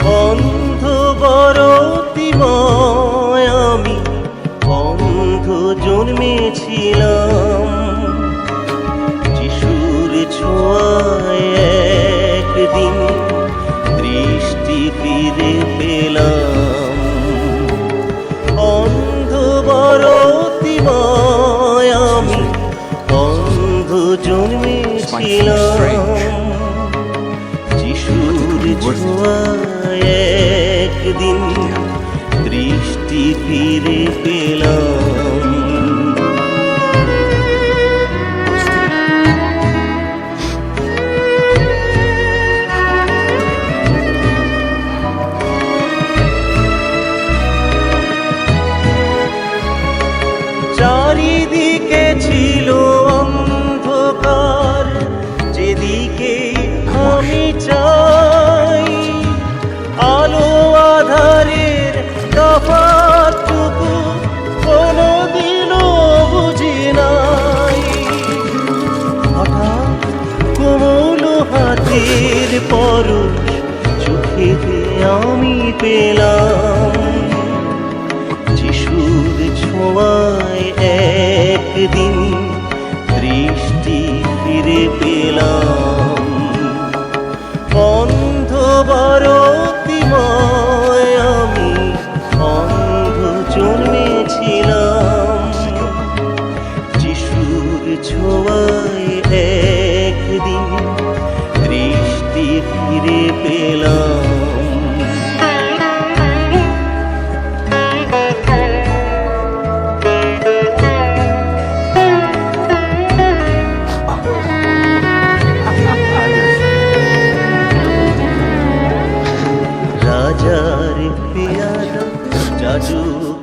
অন্ধ বরতিময় আমি, অন্ধ জন্মেছিলাম। যিশুর ছোঁয়ায় একদিন দৃষ্টি ফিরে পেলাম। অন্ধ বরতিময় আমি, অন্ধ জন্মেছিলাম। যিশুর ছোঁয়ায় একদিন দৃষ্টি ফিরে পেলাম। চারিদিকে ছিল অন্ধকার, যেদিকে আমি চাই আলো আধারের তফাৎটুকু কোনোদিনও বুঝি নাই। হঠাৎ কোমল হাতের পরশ চোখেতে আমি পেলাম। যিশুর ছোঁয়ায় একদিন দৃষ্টি ফিরে পেলাম। অন্ধ বরতিময় আমি, অন্ধ জন্মেছিলাম। যিশুর ছোঁয়ায় একদিন দৃষ্টি ফিরে পেলাম। রাজার পেয়াদা যাজক